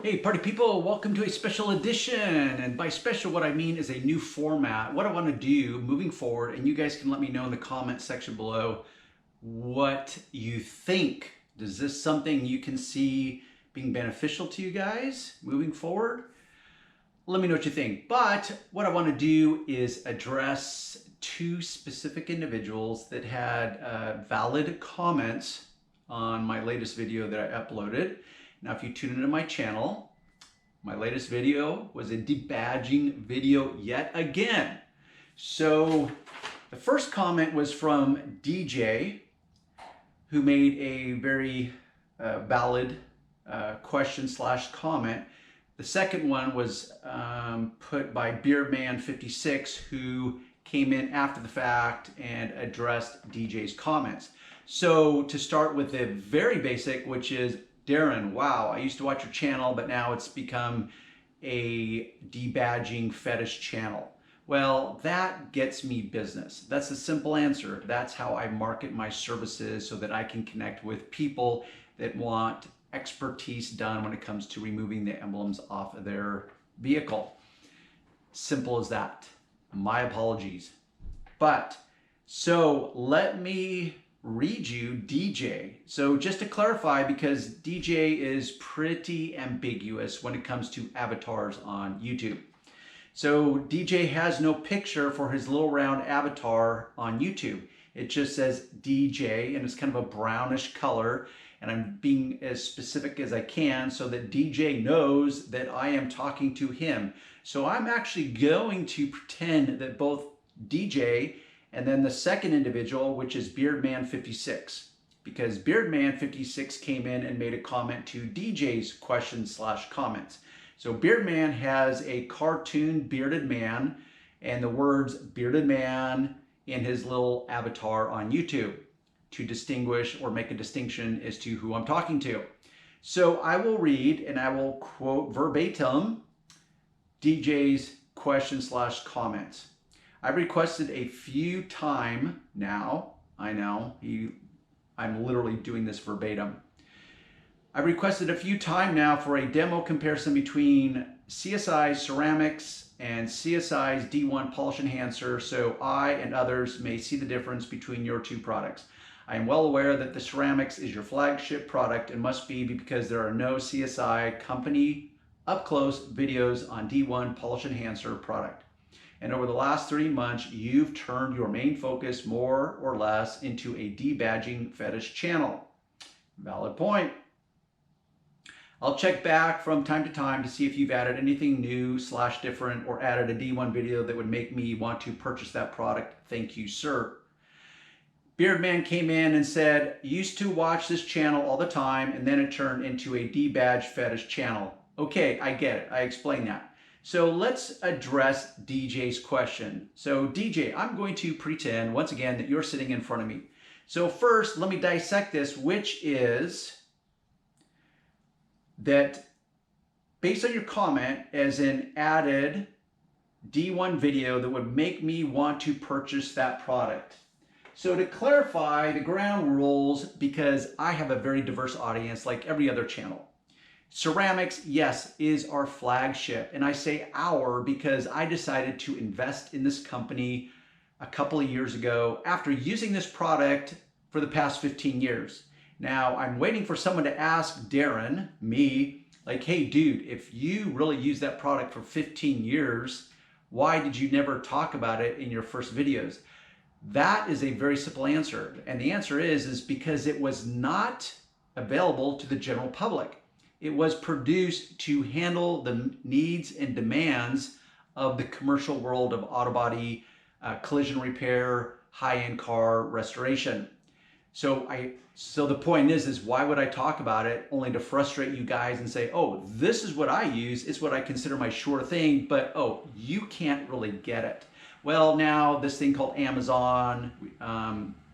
Hey party people, welcome to a special edition. And by special, what I mean is a new format. What I want to do moving forward, and you guys can let me know in the comment section below what you think. Is this something you can see being beneficial to you guys moving forward? Let me know what you think. But what I want to do is address two specific individuals that had valid comments on my latest video that I uploaded. Now, if you tune into my channel, my latest video was a debadging video yet again. So the first comment was from DJ, who made a very valid question slash comment. The second one was put by Beardman56, who came in after the fact and addressed DJ's comments. So to start with the very basic, which is, Darren, wow, I used to watch your channel, but now it's become a debadging fetish channel. Well, that gets me business. That's the simple answer. That's how I market my services so that I can connect with people that want expertise done when it comes to removing the emblems off of their vehicle. Simple as that. My apologies. But so let me read you DJ. So just to clarify, because DJ is pretty ambiguous when it comes to avatars on YouTube. So DJ has no picture for his little round avatar on YouTube. It just says DJ, and it's kind of a brownish color. And I'm being as specific as I can so that DJ knows that I am talking to him. So I'm actually going to pretend that both DJ and then the second individual, which is Beardman56, because Beardman56 came in and made a comment to DJ's question slash comments. So Beardman has a cartoon bearded man and the words bearded man in his little avatar on YouTube to distinguish or make a distinction as to who I'm talking to. So I will read and I will quote verbatim DJ's question slash comments. I've requested a few times now. I know, I'm literally doing this verbatim. I've requested a few times now for a demo comparison between CSI's Ceram-X and CSI's D1 Polish Enhancer so I and others may see the difference between your two products. I am well aware that the Ceram-X is your flagship product and must be because there are no CSI company up-close videos on D1 Polish Enhancer product. And over the last 3 months, you've turned your main focus more or less into a debadging fetish channel. Valid point. I'll check back from time to time to see if you've added anything new slash different or added a D1 video that would make me want to purchase that product. Thank you, sir. Beardman came in and said, used to watch this channel all the time and then it turned into a debadge fetish channel. Okay, I get it. I explained that. So let's address DJ's question. So DJ, I'm going to pretend once again that you're sitting in front of me. So first, let me dissect this, which is that based on your comment as an added D1 video that would make me want to purchase that product. So to clarify the ground rules, because I have a very diverse audience like every other channel. Ceram-X, yes, is our flagship. And I say our because I decided to invest in this company a couple of years ago after using this product for the past 15 years. Now, I'm waiting for someone to ask Darren, me, like, hey, dude, if you really use that product for 15 years, why did you never talk about it in your first videos? That is a very simple answer. And the answer is because it was not available to the general public. It was produced to handle the needs and demands of the commercial world of auto body collision repair, high-end car restoration. So the point is why would I talk about it only to frustrate you guys and say, oh, this is what I use, it's what I consider my sure thing, but oh, you can't really get it. Well, now this thing called Amazon,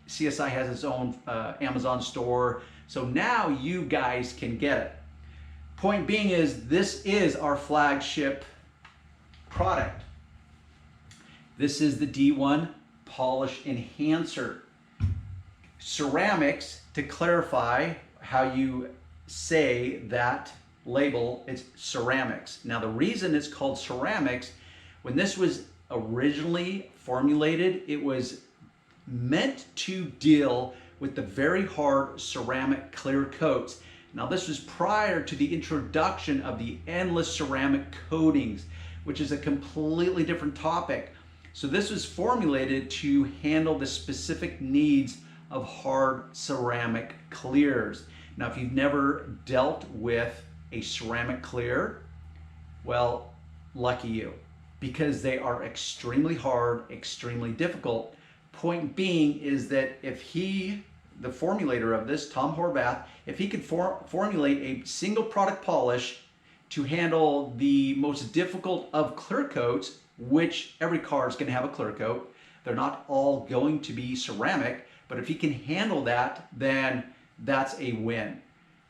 CSI has its own Amazon store, so now you guys can get it. Point being is this is our flagship product. This is the D1 Polish Enhancer. Ceram-X, to clarify how you say that label, it's Ceram-X. Now the reason it's called Ceram-X, when this was originally formulated, it was meant to deal with the very hard ceramic clear coats. Now this was prior to the introduction of the endless ceramic coatings, which is a completely different topic. So this was formulated to handle the specific needs of hard ceramic clears. Now if you've never dealt with a ceramic clear, well, lucky you, because they are extremely hard, extremely difficult. Point being is that if he, the formulator of this, Tom Horvath, if he could formulate a single product polish to handle the most difficult of clear coats, which every car is going to have a clear coat, they're not all going to be ceramic, but if he can handle that, then that's a win.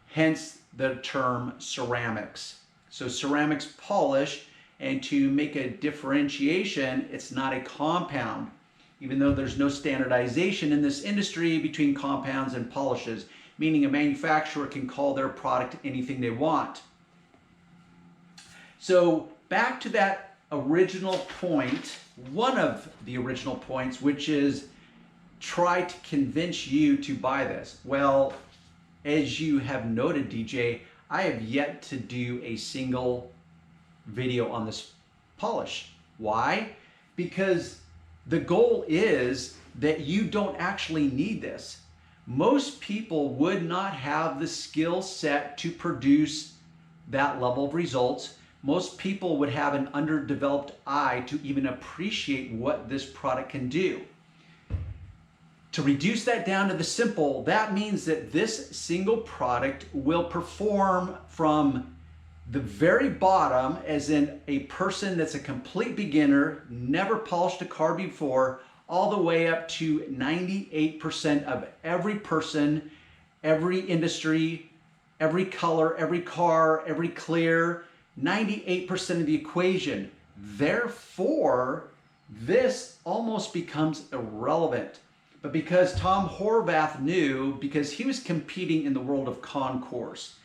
Hence the term Ceram-X. So Ceram-X polish, and to make a differentiation, it's not a compound, even though there's no standardization in this industry between compounds and polishes, meaning a manufacturer can call their product anything they want. So back to that original point, one of the original points, which is try to convince you to buy this. Well, as you have noted, DJ, I have yet to do a single video on this polish. Why? Because the goal is that you don't actually need this. Most people would not have the skill set to produce that level of results. Most people would have an underdeveloped eye to even appreciate what this product can do. To reduce that down to the simple, that means that this single product will perform from the very bottom, as in a person that's a complete beginner, never polished a car before, all the way up to 98% of every person, every industry, every color, every car, every clear, 98% of the equation. Therefore, this almost becomes irrelevant. But because Tom Horvath knew, because he was competing in the world of concourse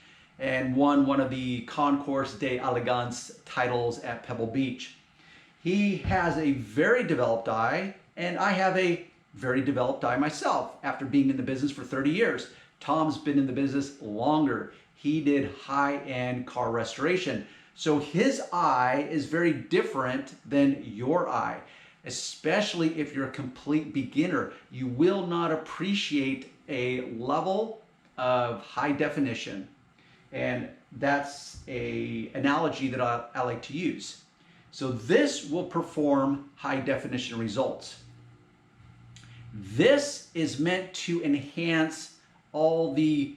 and won one of the Concours d'Elegance titles at Pebble Beach, he has a very developed eye, and I have a very developed eye myself after being in the business for 30 years. Tom's been in the business longer. He did high-end car restoration. So his eye is very different than your eye. Especially if you're a complete beginner, you will not appreciate a level of high definition. And that's an analogy that I like to use. So this will perform high definition results. This is meant to enhance all the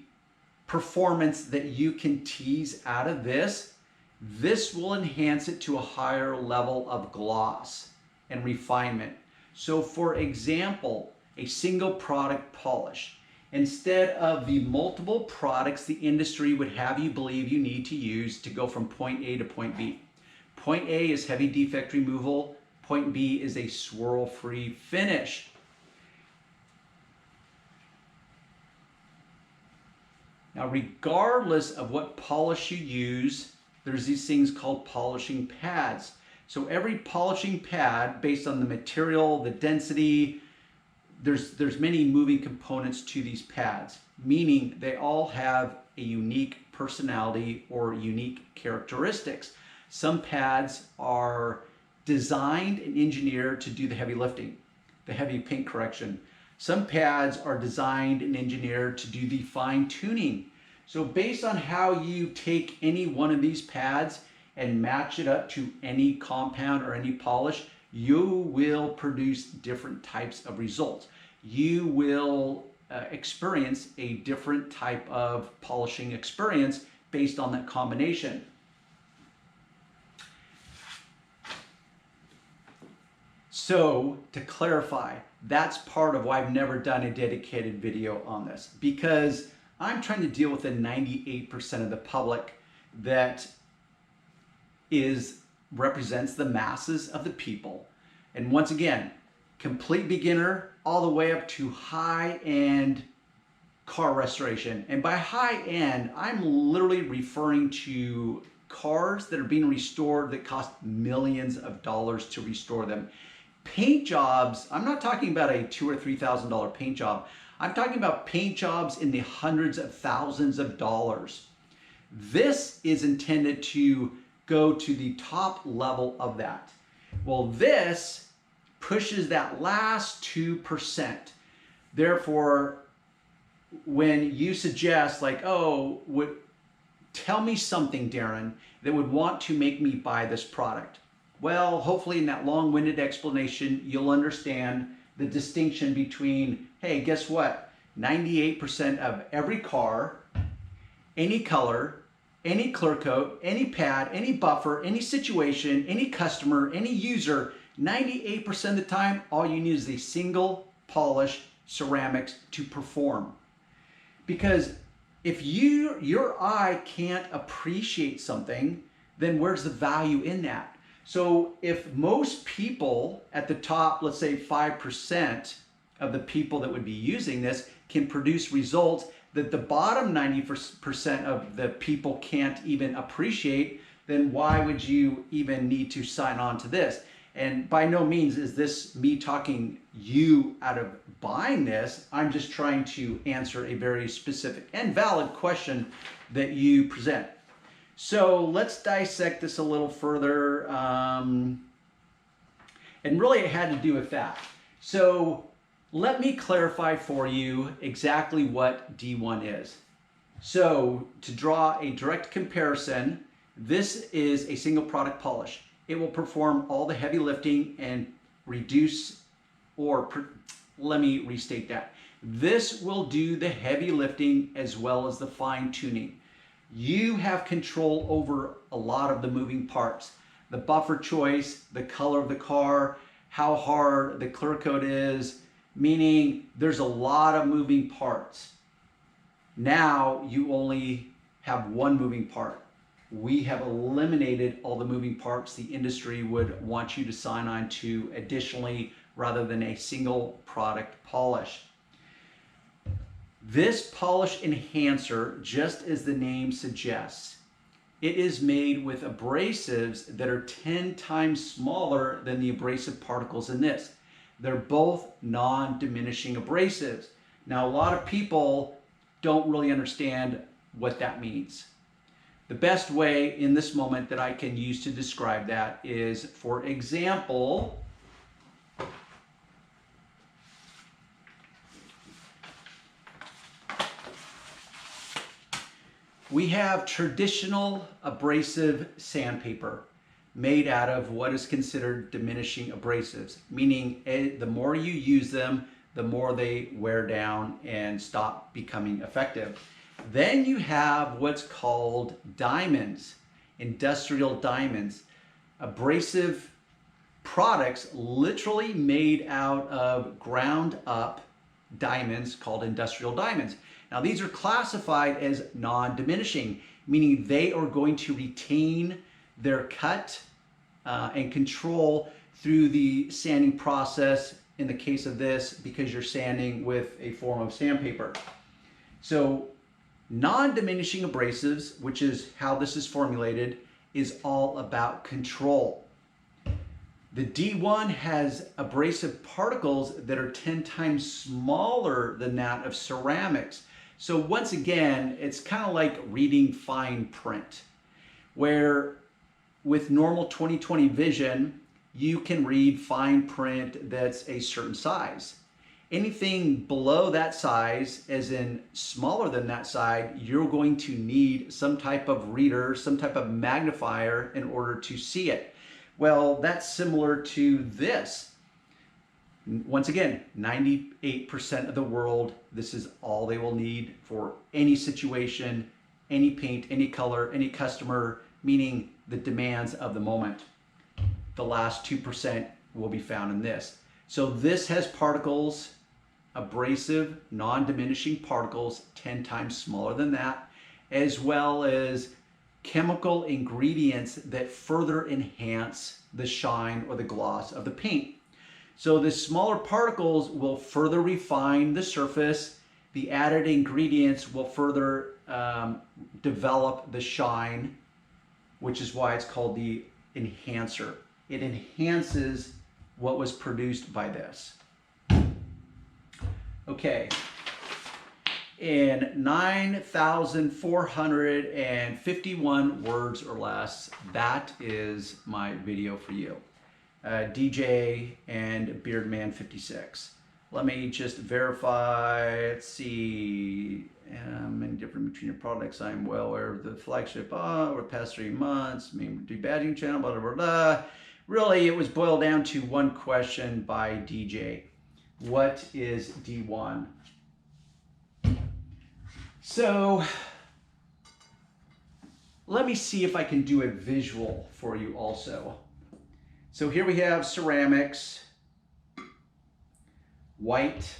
performance that you can tease out of this. This will enhance it to a higher level of gloss and refinement. So for example, a single product polish. Instead of the multiple products the industry would have you believe you need to use to go from point A to point B. Point A is heavy defect removal. Point B is a swirl-free finish. Now, regardless of what polish you use, there's these things called polishing pads. So every polishing pad, based on the material, the density, there's many moving components to these pads, meaning they all have a unique personality or unique characteristics. Some pads are designed and engineered to do the heavy lifting, the heavy paint correction. Some pads are designed and engineered to do the fine tuning. So based on how you take any one of these pads and match it up to any compound or any polish, you will produce different types of results. You will experience a different type of polishing experience based on that combination. So to clarify, that's part of why I've never done a dedicated video on this, because I'm trying to deal with the 98% of the public that represents the masses of the people. And once again, complete beginner all the way up to high-end car restoration. And by high end, I'm literally referring to cars that are being restored that cost millions of dollars to restore them. Paint jobs, I'm not talking about a $2,000 or $3,000 paint job. I'm talking about paint jobs in the hundreds of thousands of dollars. This is intended to go to the top level of that. Well, this pushes that last 2%. Therefore, when you suggest like, oh, tell me something, Darren, that would want to make me buy this product. Well, hopefully in that long-winded explanation, you'll understand the distinction between, hey, guess what? 98% of every car, any color, any clear coat, any pad, any buffer, any situation, any customer, any user, 98% of the time, all you need is a single polished Ceram-X to perform. Because if your eye can't appreciate something, then where's the value in that? So if most people at the top, let's say 5% of the people that would be using this can produce results that the bottom 90% of the people can't even appreciate, then why would you even need to sign on to this? And by no means is this me talking you out of buying this. I'm just trying to answer a very specific and valid question that you present. So let's dissect this a little further. And really it had to do with that. So let me clarify for you exactly what D1 is. So to draw a direct comparison, this is a single product polish. It will perform all the heavy lifting and let me restate that. This will do the heavy lifting as well as the fine tuning. You have control over a lot of the moving parts. The buffer choice, the color of the car, how hard the clear coat is, meaning there's a lot of moving parts. Now you only have one moving part. We have eliminated all the moving parts the industry would want you to sign on to additionally rather than a single product polish. This polish enhancer, just as the name suggests, it is made with abrasives that are 10 times smaller than the abrasive particles in this. They're both non-diminishing abrasives. Now, a lot of people don't really understand what that means. The best way in this moment that I can use to describe that is, for example, we have traditional abrasive sandpaper made out of what is considered diminishing abrasives, meaning the more you use them, the more they wear down and stop becoming effective. Then you have what's called diamonds, industrial diamonds, abrasive products literally made out of ground up diamonds called industrial diamonds. Now these are classified as non-diminishing, meaning they are going to retain their cut and control through the sanding process in the case of this, because you're sanding with a form of sandpaper. So non-diminishing abrasives, which is how this is formulated, is all about control. The D1 has abrasive particles that are 10 times smaller than that of Ceram-X. So once again, it's kind of like reading fine print, where with normal 20/20 vision, you can read fine print that's a certain size. Anything below that size, as in smaller than that size, you're going to need some type of reader, some type of magnifier in order to see it. Well, that's similar to this. Once again, 98% of the world, this is all they will need for any situation, any paint, any color, any customer, meaning the demands of the moment. The last 2% will be found in this. So this has particles, abrasive, non-diminishing particles 10 times smaller than that, as well as chemical ingredients that further enhance the shine or the gloss of the paint. So the smaller particles will further refine the surface The added ingredients will further develop the shine, which is why it's called the enhancer. It enhances what was produced by this. Okay. In 9,451 words or less, that is my video for you. DJ and Beardman 56. Let me just verify. Let's see. Many different between your products. I'm well aware of the flagship over the past 3 months. Debadging channel, blah, blah, blah, blah. Really, it was boiled down to one question by DJ. What is D1? So let me see if I can do a visual for you also. So here we have Ceram-X, white,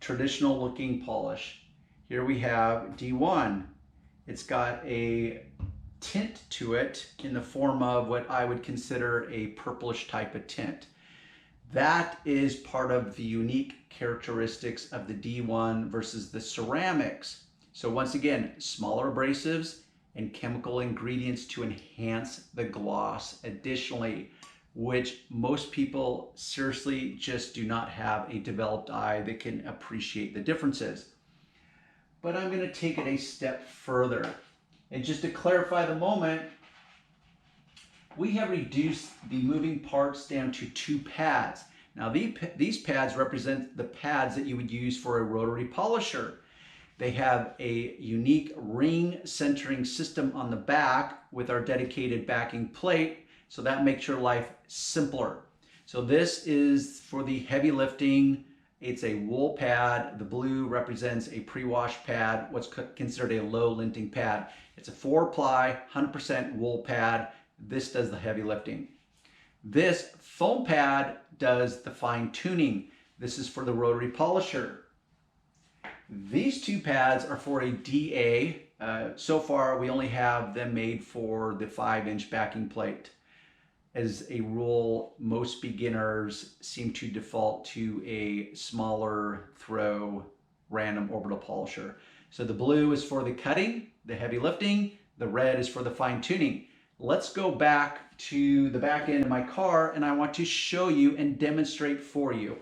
traditional looking polish. Here we have D1. It's got a tint to it in the form of what I would consider a purplish type of tint. That is part of the unique characteristics of the D1 versus the Ceram-X. So once again, smaller abrasives and chemical ingredients to enhance the gloss additionally, which most people seriously just do not have a developed eye that can appreciate the differences. But I'm going to take it a step further. And just to clarify the moment, we have reduced the moving parts down to 2 pads. Now these pads represent the pads that you would use for a rotary polisher. They have a unique ring centering system on the back with our dedicated backing plate, so that makes your life simpler. So this is for the heavy lifting. It's a wool pad. The blue represents a pre-wash pad, what's considered a low linting pad. It's a 4-ply, 100% wool pad. This does the heavy lifting. This foam pad does the fine tuning. This is for the rotary polisher. These 2 pads are for a DA. So far, we only have them made for the 5-inch backing plate. As a rule, most beginners seem to default to a smaller throw random orbital polisher. So the blue is for the cutting, the heavy lifting. The red is for the fine tuning. Let's go back to the back end of my car, and I want to show you and demonstrate for you.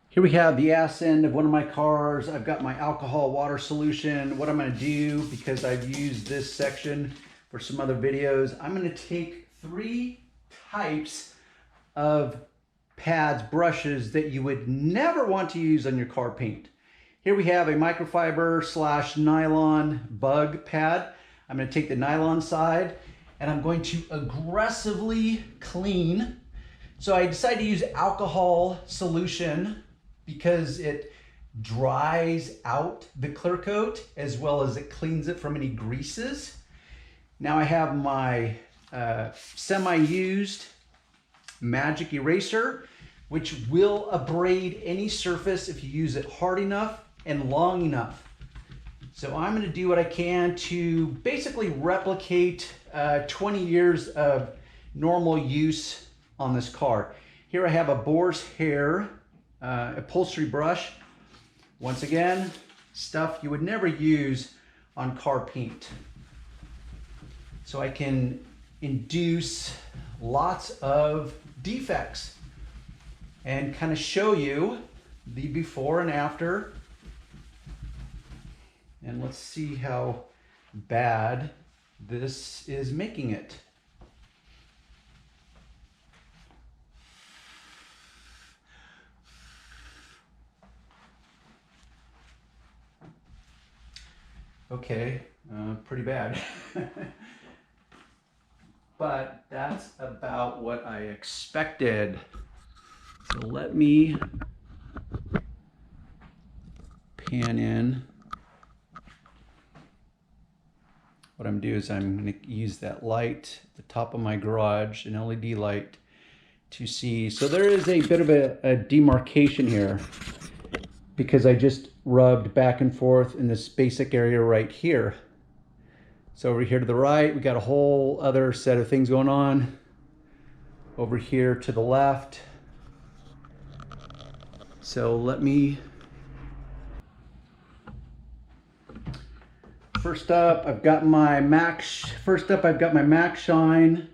Here we have the ass end of one of my cars. I've got my alcohol water solution. What I'm going to do, because I've used this section for some other videos, I'm going to take 3 types of pads, brushes that you would never want to use on your car paint. Here we have a microfiber / nylon bug pad. I'm going to take the nylon side and I'm going to aggressively clean. So I decided to use alcohol solution because it dries out the clear coat as well as it cleans it from any greases. Now I have my semi-used magic eraser, which will abrade any surface if you use it hard enough and long enough. So I'm going to do what I can to basically replicate 20 years of normal use on this car. Here I have a boar's hair upholstery brush. Once again, stuff you would never use on car paint. So I can induce lots of defects and kind of show you the before and after. And let's see how bad this is making it. Okay, pretty bad. But that's about what I expected. So let me pan in. What I'm gonna do is I'm gonna use that light at the top of my garage, an LED light, to see. So there is a bit of a demarcation here because I just rubbed back and forth in this basic area right here. So over here to the right, we got a whole other set of things going on. Over here to the left, So let me, first up I've got my Max Shine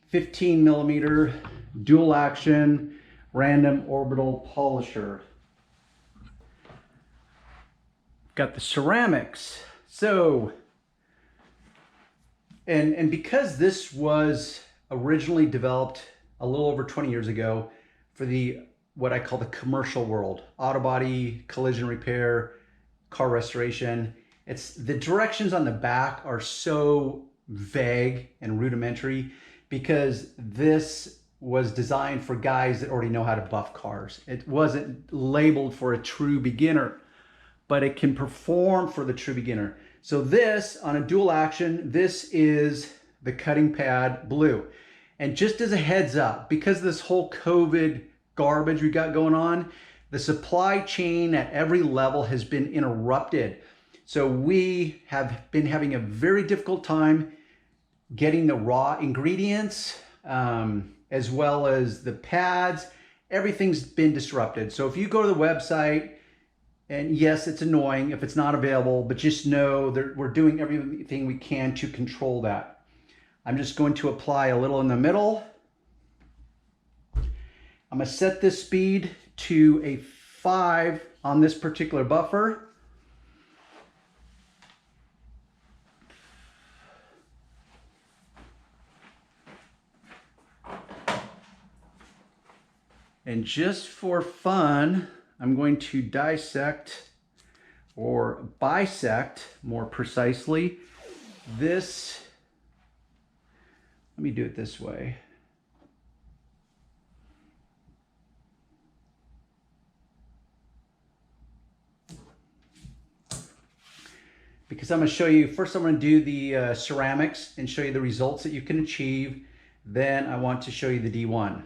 15 millimeter dual action random orbital polisher. Got the Ceram-X. So, and because this was originally developed a little over 20 years ago for the what I call the commercial world, auto body, collision repair, car restoration, it's the directions on the back are so vague and rudimentary because this was designed for guys that already know how to buff cars. It wasn't labeled for a true beginner, but it can perform for the true beginner. So this, on a dual action, this is the cutting pad blue. And just as a heads up, because of this whole COVID garbage we got going on, the supply chain at every level has been interrupted. So we have been having a very difficult time getting the raw ingredients, as well as the pads. Everything's been disrupted. So if you go to the website, and yes, it's annoying if it's not available, but just know that we're doing everything we can to control that. I'm just going to apply a little in the middle. I'm going to set this speed to a 5 on this particular buffer. And just for fun, I'm going to dissect or bisect more precisely this. Let me do it this way. Because I'm going to show you, first I'm going to do the Ceram-X and show you the results that you can achieve. Then I want to show you the D1.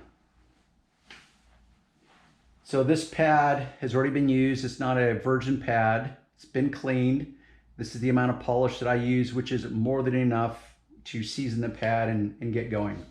So this pad has already been used. It's not a virgin pad. It's been cleaned. This is the amount of polish that I use, which is more than enough to season the pad and get going.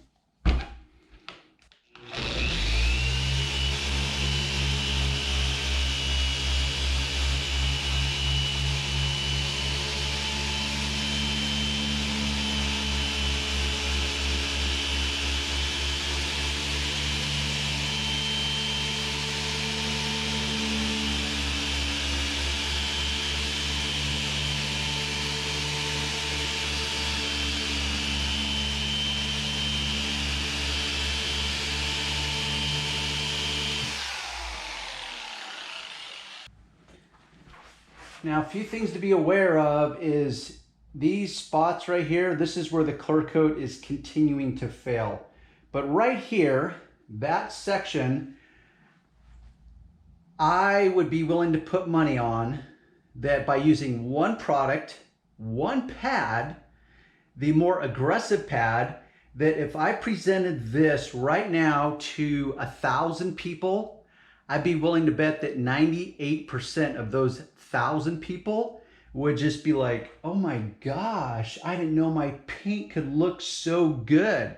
Now, a few things to be aware of is these spots right here. This is where the clear coat is continuing to fail. But right here, that section, I would be willing to put money on that by using one product, one pad, the more aggressive pad, that if I presented this right now to 1,000 people, I'd be willing to bet that 98% of those 1,000 people would just be like, oh my gosh, I didn't know my paint could look so good.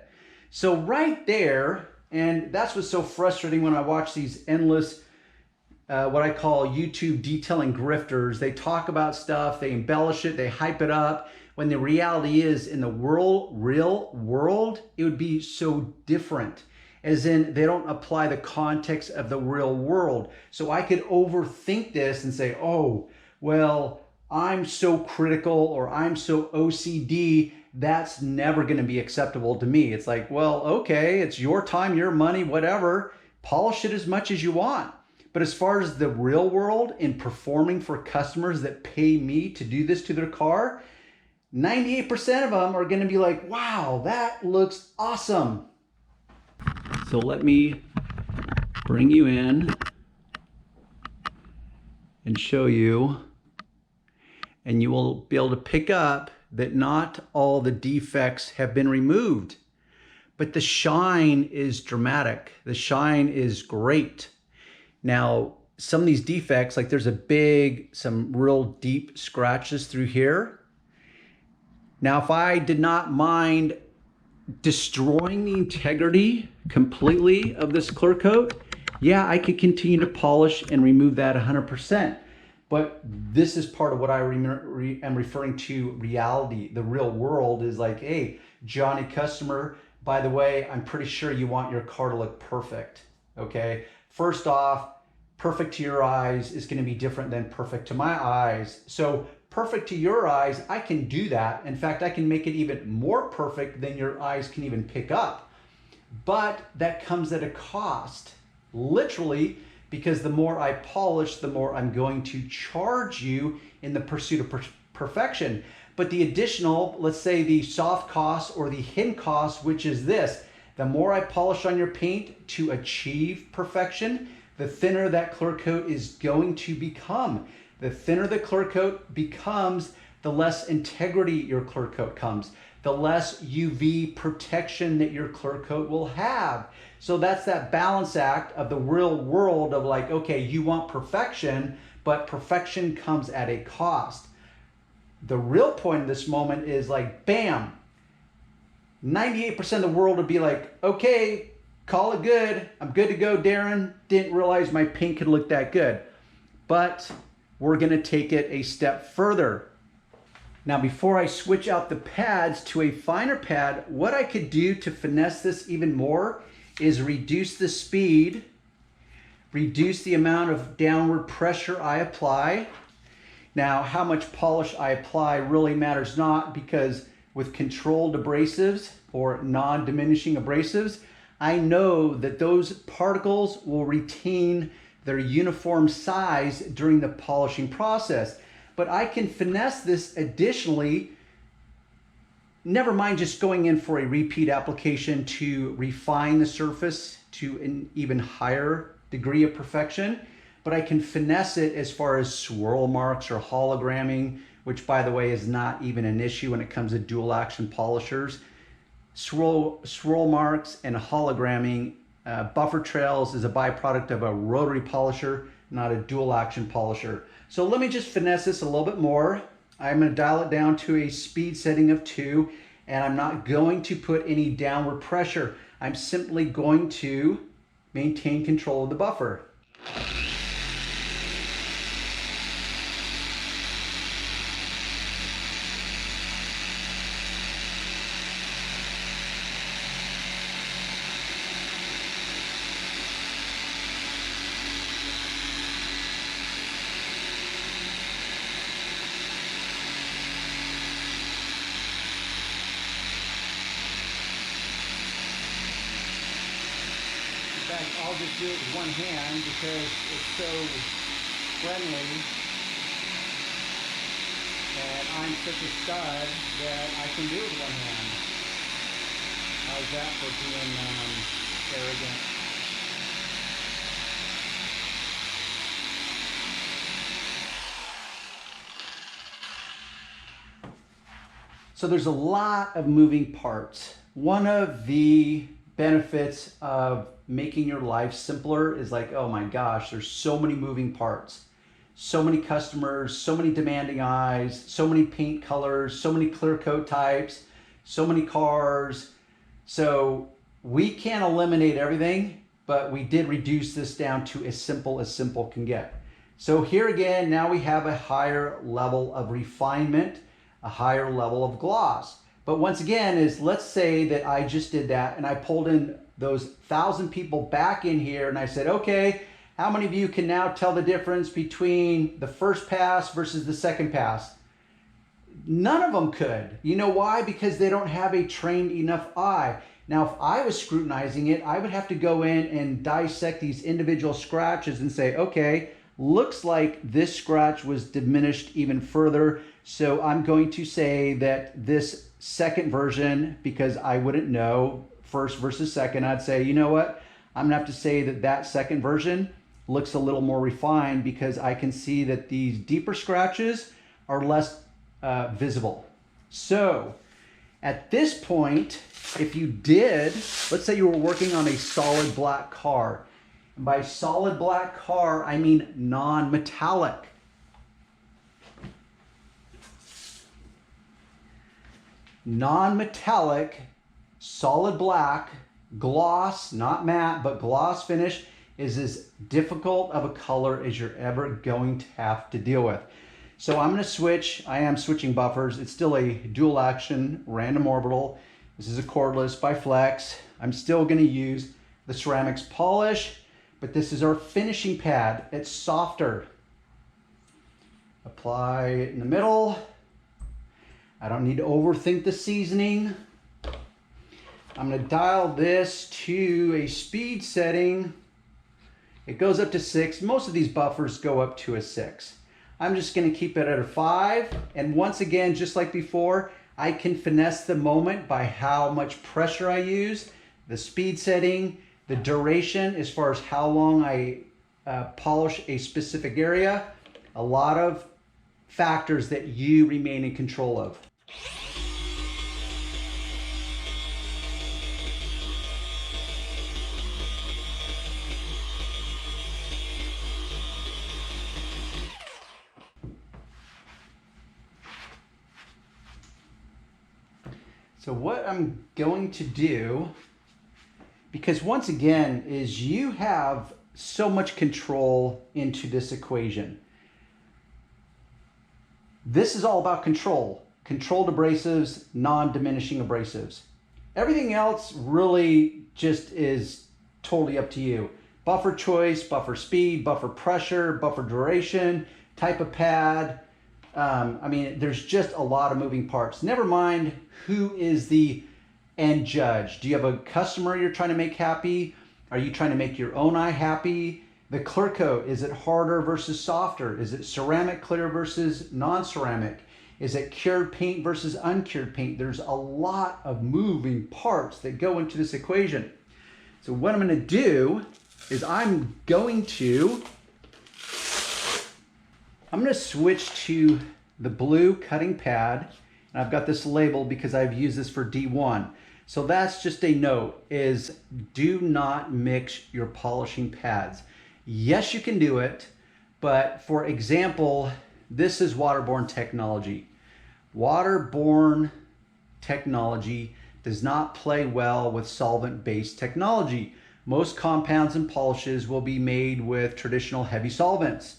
So right there, and that's what's so frustrating when I watch these endless, what I call YouTube detailing grifters. They talk about stuff, they embellish it, they hype it up, when the reality is in the real world, it would be so different. As in, they don't apply the context of the real world. So I could overthink this and say, oh, well, I'm so critical or I'm so OCD, that's never going to be acceptable to me. It's like, well, okay, it's your time, your money, whatever. Polish it as much as you want. But as far as the real world in performing for customers that pay me to do this to their car, 98% of them are going to be like, wow, that looks awesome. So let me bring you in and show you, and you will be able to pick up that not all the defects have been removed, but the shine is dramatic. The shine is great. Now, some of these defects, like there's some real deep scratches through here. Now, if I did not mind destroying the integrity completely of this clear coat, Yeah, I could continue to polish and remove that 100%. But this is part of what I am referring to reality. The real world is like, hey, Johnny customer, by the way, I'm pretty sure you want your car to look perfect. Okay. First off, perfect to your eyes is going to be different than perfect to my eyes. So perfect to your eyes, I can do that. In fact, I can make it even more perfect than your eyes can even pick up. But that comes at a cost, literally, because the more I polish, the more I'm going to charge you in the pursuit of perfection. But the additional, let's say the soft cost or the hidden cost, which is this, the more I polish on your paint to achieve perfection, the thinner that clear coat is going to become. The thinner the clear coat becomes, the less integrity your clear coat comes, the less UV protection that your clear coat will have. So that's that balance act of the real world of like, okay, you want perfection, but perfection comes at a cost. The real point of this moment is like, bam, 98% of the world would be like, okay, call it good. I'm good to go, Darren. Didn't realize my paint could look that good. But we're gonna take it a step further. Now, before I switch out the pads to a finer pad, what I could do to finesse this even more is reduce the speed, reduce the amount of downward pressure I apply. Now, how much polish I apply really matters not, because with controlled abrasives or non-diminishing abrasives, I know that those particles will retain their uniform size during the polishing process. But I can finesse this additionally, never mind just going in for a repeat application to refine the surface to an even higher degree of perfection, but I can finesse it as far as swirl marks or hologramming, which by the way is not even an issue when it comes to dual action polishers. Swirl marks and hologramming, buffer trails is a byproduct of a rotary polisher, not a dual action polisher. So let me just finesse this a little bit more. I'm going to dial it down to a speed setting of 2, and I'm not going to put any downward pressure. I'm simply going to maintain control of the buffer. I'll just do it with one hand because it's so friendly, and I'm such a stud that I can do it with one hand. How's that for being arrogant? So there's a lot of moving parts. One of the benefits of making your life simpler is like, oh my gosh, there's so many moving parts, so many customers, so many demanding eyes, so many paint colors, so many clear coat types, so many cars. So we can't eliminate everything, but we did reduce this down to as simple can get. So here again, now we have a higher level of refinement, a higher level of gloss. But once again, let's say that I just did that and I pulled in those 1,000 people back in here and I said, okay, how many of you can now tell the difference between the first pass versus the second pass? None of them could. You know why? Because they don't have a trained enough eye. Now, if I was scrutinizing it, I would have to go in and dissect these individual scratches and say, okay, looks like this scratch was diminished even further. So I'm going to say that this second version, because I wouldn't know first versus second, I'd say, you know what? I'm gonna have to say that that second version looks a little more refined because I can see that these deeper scratches are less visible. So at this point, if you did, let's say you were working on a solid black car. And by solid black car, I mean non-metallic. Non-metallic, solid black, gloss, not matte, but gloss finish. is as difficult of a color as you're ever going to have to deal with. So I'm going to switch. I am switching buffers. It's still a dual action random orbital. This is a cordless by Flex. I'm still going to use the Ceram-X polish, but this is our finishing pad. It's softer. Apply it in the middle. I don't need to overthink the seasoning. I'm going to dial this to a speed setting. It goes up to 6. Most of these buffers go up to a 6. I'm just going to keep it at a 5. And once again, just like before, I can finesse the moment by how much pressure I use, the speed setting, the duration as far as how long I polish a specific area. A lot of factors that you remain in control of. So what I'm going to do, because once again, is you have so much control into this equation. This is all about control. Controlled abrasives, non-diminishing abrasives. Everything else really just is totally up to you. Buffer choice, buffer speed, buffer pressure, buffer duration, type of pad. I mean, there's just a lot of moving parts. Never mind who is the end judge. Do you have a customer you're trying to make happy? Are you trying to make your own eye happy? The clear coat, is it harder versus softer? Is it ceramic clear versus non-ceramic? Is it cured paint versus uncured paint? There's a lot of moving parts that go into this equation. So what I'm going to do is I'm going to switch to the blue cutting pad. And I've got this labeled because I've used this for D1. So that's just a note, is do not mix your polishing pads. Yes, you can do it, but for example, this is waterborne technology. Waterborne technology does not play well with solvent-based technology. Most compounds and polishes will be made with traditional heavy solvents.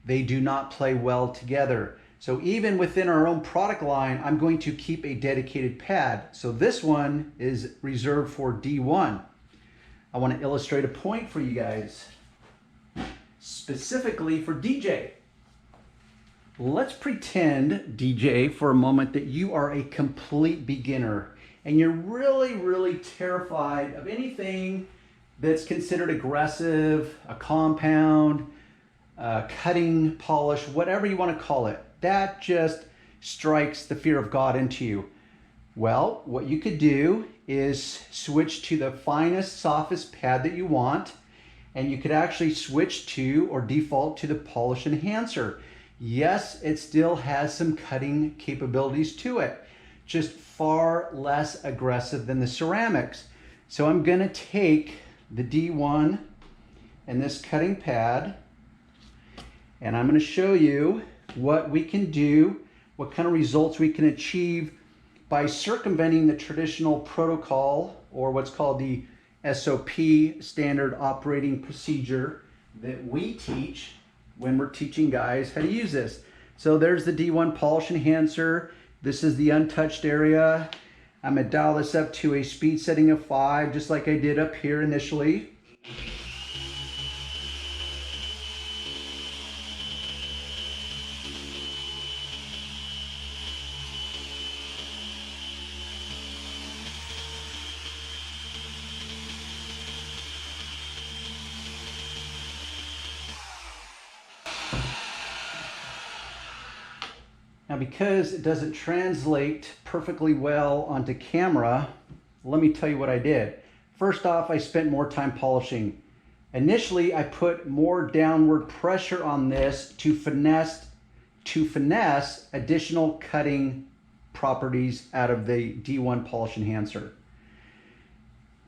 They do not play well together. So even within our own product line, I'm going to keep a dedicated pad. So this one is reserved for D1. I want to illustrate a point for you guys, specifically for DJ. Let's pretend, DJ, for a moment that you are a complete beginner and you're really terrified of anything that's considered aggressive, a compound, cutting, polish, whatever you want to call it. That just strikes the fear of God into you. Well, what you could do is switch to the finest, softest pad that you want, and you could actually switch to or default to the polish enhancer. Yes, it still has some cutting capabilities to it, just far less aggressive than the Ceram-X. So I'm going to take the D1 and this cutting pad, and I'm going to show you what we can do, what kind of results we can achieve by circumventing the traditional protocol, or what's called the SOP, standard operating procedure, that we teach when we're teaching guys how to use this. So there's the D1 polish enhancer. This is the untouched area. I'm going to dial this up to a speed setting of 5, just like I did up here initially. Now, because it doesn't translate perfectly well onto camera, let me tell you what I did. First off, I spent more time polishing. Initially, I put more downward pressure on this to finesse additional cutting properties out of the D1 polish enhancer.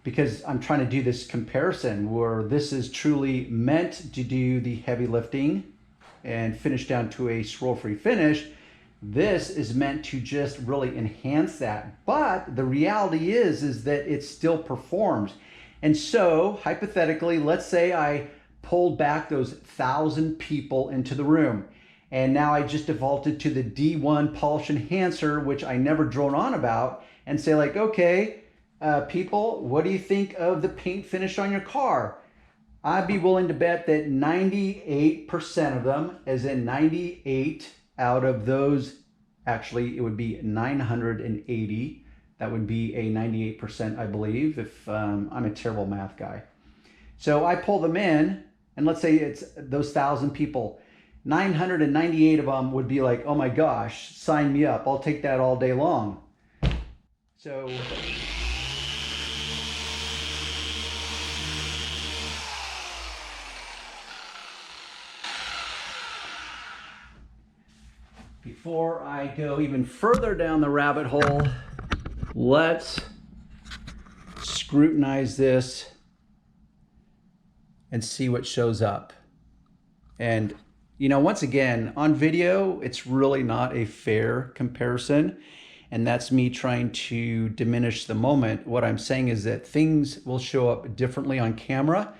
Because I'm trying to do this comparison where this is truly meant to do the heavy lifting and finish down to a swirl-free finish. This is meant to just really enhance that. But the reality is that it still performs. And so, hypothetically, let's say I pulled back those 1,000 people into the room. And now I just defaulted to the D1 polish enhancer, which I never drone on about, and say like, okay, people, what do you think of the paint finish on your car? I'd be willing to bet that 98% of them, as in 98 out of those, actually it would be 980. That would be a 98%, I believe, if I'm a terrible math guy. So I pull them in, and let's say it's those 1,000 people. 998 of them would be like, oh my gosh, sign me up. I'll take that all day long. So before I go even further down the rabbit hole, let's scrutinize this and see what shows up. And you know, once again, on video, it's really not a fair comparison. And that's me trying to diminish the moment. What I'm saying is that things will show up differently on camera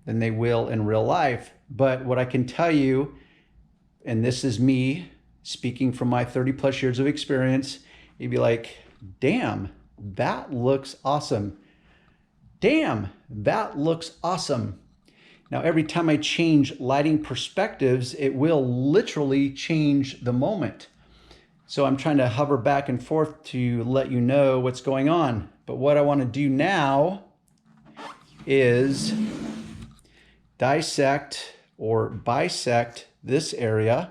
than they will in real life. But what I can tell you, and this is me speaking from my 30+ years of experience, you'd be like, damn, that looks awesome. Damn, that looks awesome. Now, every time I change lighting perspectives, it will literally change the moment. So I'm trying to hover back and forth to let you know what's going on. But what I want to do now is dissect or bisect this area.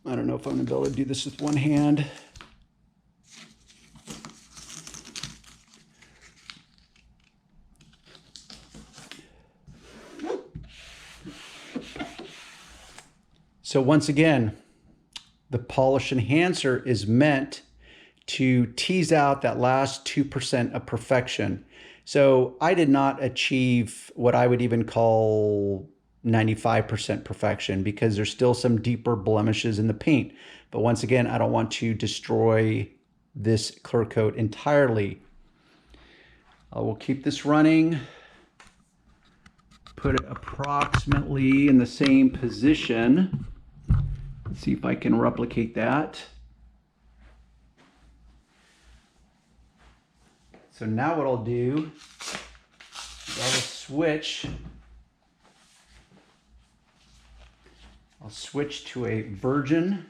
I don't know if I'm going to be able to do this with one hand. So once again, the polish enhancer is meant to tease out that last 2% of perfection. So I did not achieve what I would even call 95% perfection because there's still some deeper blemishes in the paint. But once again, I don't want to destroy this clear coat entirely. I will keep this running. Put it approximately in the same position. Let's see if I can replicate that. So now what I'll do is I'll switch to a virgin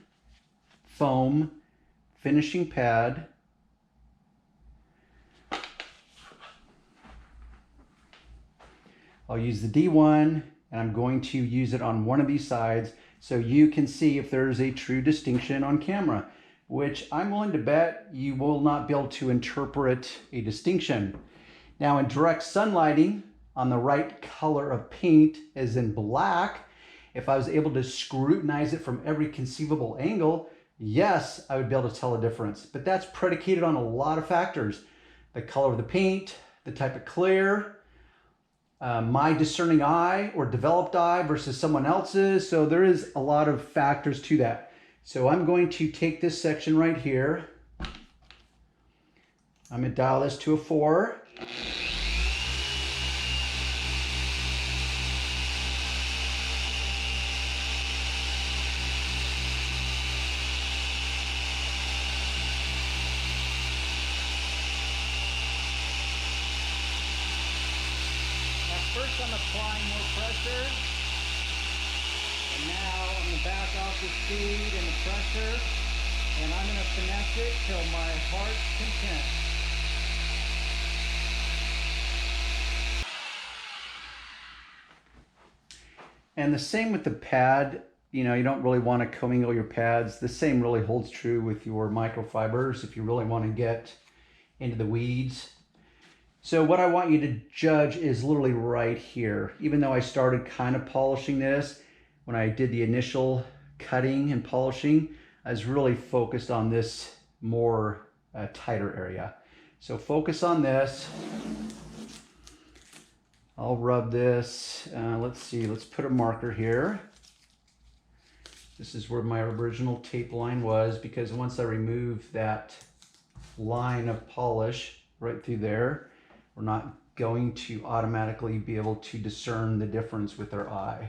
foam finishing pad. I'll use the D1, and I'm going to use it on one of these sides so you can see if there's a true distinction on camera, which I'm willing to bet you will not be able to interpret a distinction. Now in direct sunlighting, on the right color of paint, as in black, if I was able to scrutinize it from every conceivable angle, yes, I would be able to tell a difference. But that's predicated on a lot of factors. The color of the paint, the type of clear, my discerning eye or developed eye versus someone else's. So there is a lot of factors to that. So I'm going to take this section right here. I'm going to dial this to a 4. First I'm applying more pressure, and now I'm going to back off the speed and the pressure, and I'm going to finesse it till my heart's content. And the same with the pad. You know, you don't really want to commingle your pads. The same really holds true with your microfibers if you really want to get into the weeds. So what I want you to judge is literally right here. Even though I started kind of polishing this, when I did the initial cutting and polishing, I was really focused on this more tighter area. So focus on this. I'll rub this. Let's see, let's put a marker here. This is where my original tape line was, because once I remove that line of polish right through there, we're not going to automatically be able to discern the difference with our eye.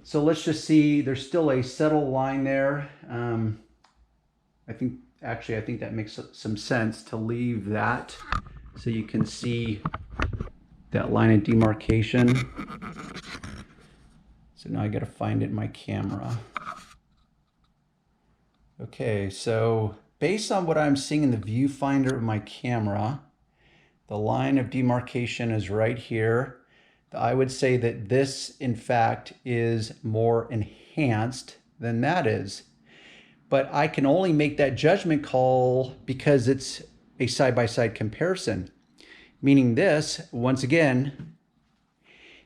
So let's just see, there's still a subtle line there. I think that makes some sense to leave that so you can see that line of demarcation. So now I got to find it in my camera. Okay, so based on what I'm seeing in the viewfinder of my camera, the line of demarcation is right here. I would say that this, in fact, is more enhanced than that is. But I can only make that judgment call because it's a side-by-side comparison. Meaning this, once again,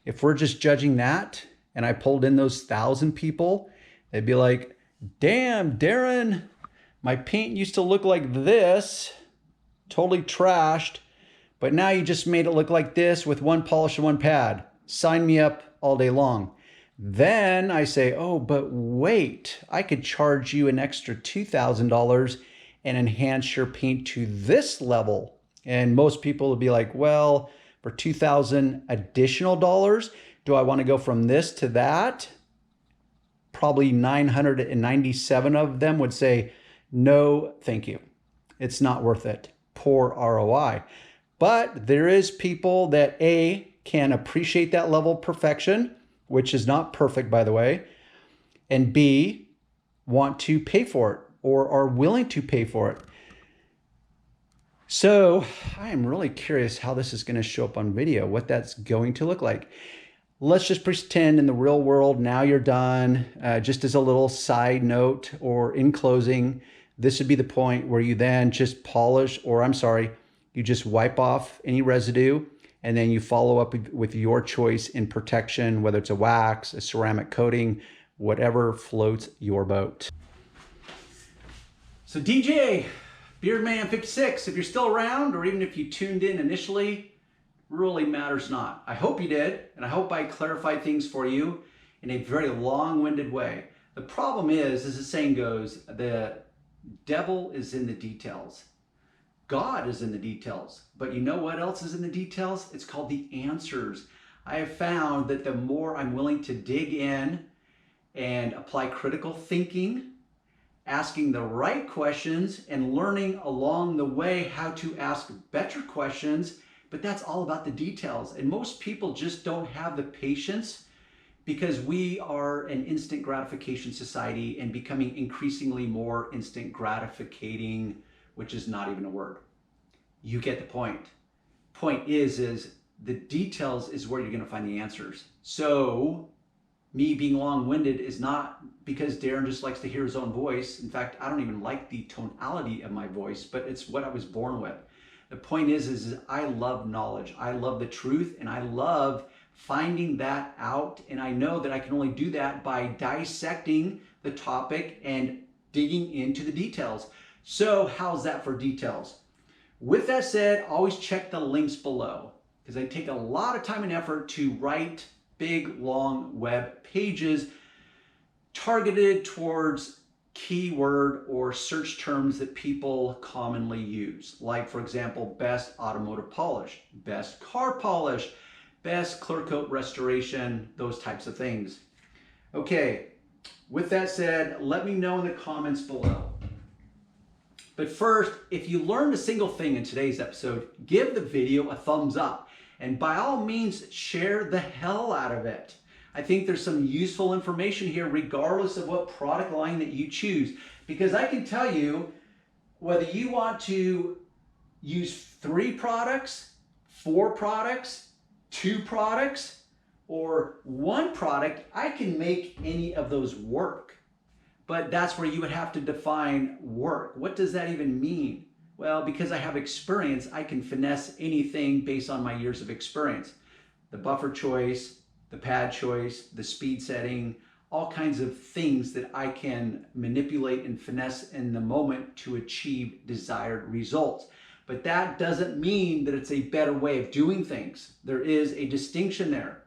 if we're just judging that, and I pulled in those 1,000 people, they'd be like, damn, Darren, my paint used to look like this, totally trashed, but now you just made it look like this with one polish and one pad. Sign me up all day long. Then I say, oh, but wait, I could charge you an extra $2,000 and enhance your paint to this level. And most people will be like, well, for $2,000 additional dollars, do I want to go from this to that? Probably 997 of them would say, no, thank you. It's not worth it. Poor ROI. But there is people that A, can appreciate that level of perfection, which is not perfect, by the way, and B, want to pay for it or are willing to pay for it. So I am really curious how this is going to show up on video, what that's going to look like. Let's just pretend in the real world, now you're done. Just as a little side note or in closing, this would be the point where you then just polish, or I'm sorry, you just wipe off any residue, and then you follow up with your choice in protection, whether it's a wax, a ceramic coating, whatever floats your boat. So DJ, Beardman56, if you're still around, or even if you tuned in initially, really matters not. I hope you did, and I hope I clarified things for you in a very long-winded way. The problem is, as the saying goes, the devil is in the details. God is in the details. But you know what else is in the details? It's called the answers. I have found that the more I'm willing to dig in and apply critical thinking, asking the right questions, and learning along the way how to ask better questions, but that's all about the details. And most people just don't have the patience because we are an instant gratification society and becoming increasingly more instant gratificating, which is not even a word. You get the point. Point is the details is where you're going to find the answers. So me being long-winded is not because Darren just likes to hear his own voice. In fact, I don't even like the tonality of my voice, but it's what I was born with. The point is I love knowledge. I love the truth, and I love finding that out. And I know that I can only do that by dissecting the topic and digging into the details. So how's that for details? With that said, always check the links below, because I take a lot of time and effort to write big, long web pages targeted towards keyword or search terms that people commonly use. Like, for example, best automotive polish, best car polish, best clear coat restoration, those types of things. Okay, with that said, let me know in the comments below. But first, if you learned a single thing in today's episode, give the video a thumbs up. And by all means, share the hell out of it. I think there's some useful information here regardless of what product line that you choose. Because I can tell you, whether you want to use 3 products, 4 products, 2 products, or 1 product, I can make any of those work. But that's where you would have to define work. What does that even mean? Well, because I have experience, I can finesse anything based on my years of experience. The buffer choice, the pad choice, the speed setting, all kinds of things that I can manipulate and finesse in the moment to achieve desired results. But that doesn't mean that it's a better way of doing things. There is a distinction there.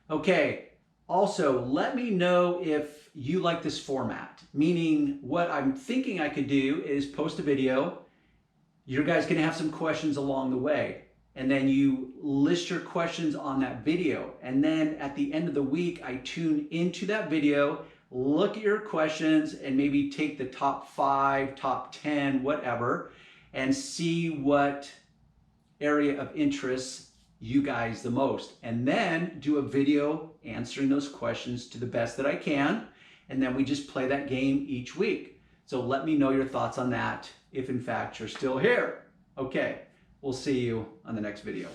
Okay, also let me know if you like this format, meaning what I'm thinking I could do is post a video. You guys can have some questions along the way. and then you list your questions on that video. And then at the end of the week, I tune into that video, look at your questions, and maybe take the top 5, top 10, whatever, and see what area of interest you guys the most. And then do a video answering those questions to the best that I can. And then we just play that game each week. So let me know your thoughts on that if in fact you're still here. Okay, we'll see you on the next video.